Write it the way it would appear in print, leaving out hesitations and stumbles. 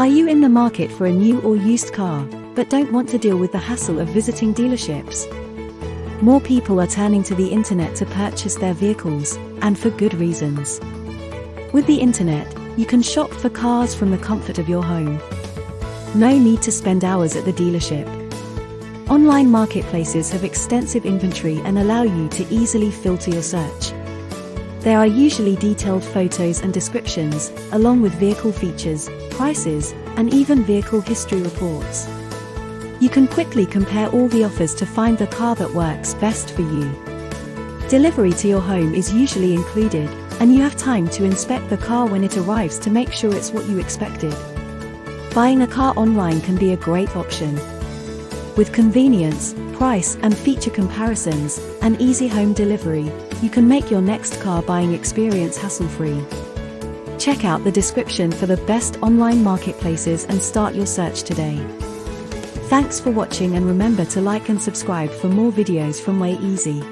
Are you in the market for a new or used car, but don't want to deal with the hassle of visiting dealerships? More people are turning to the internet to purchase their vehicles, and for good reasons. With the internet, you can shop for cars from the comfort of your home. No need to spend hours at the dealership. Online marketplaces have extensive inventory and allow you to easily filter your search. There are usually detailed photos and descriptions, along with vehicle features, prices, and even vehicle history reports. You can quickly compare all the offers to find the car that works best for you. Delivery to your home is usually included, and you have time to inspect the car when it arrives to make sure it's what you expected. Buying a car online can be a great option. With convenience, price, and feature comparisons, and easy home delivery, you can make your next car buying experience hassle-free. Check out the description for the best online marketplaces and start your search today. Thanks for watching, and remember to like and subscribe for more videos from Way Easy.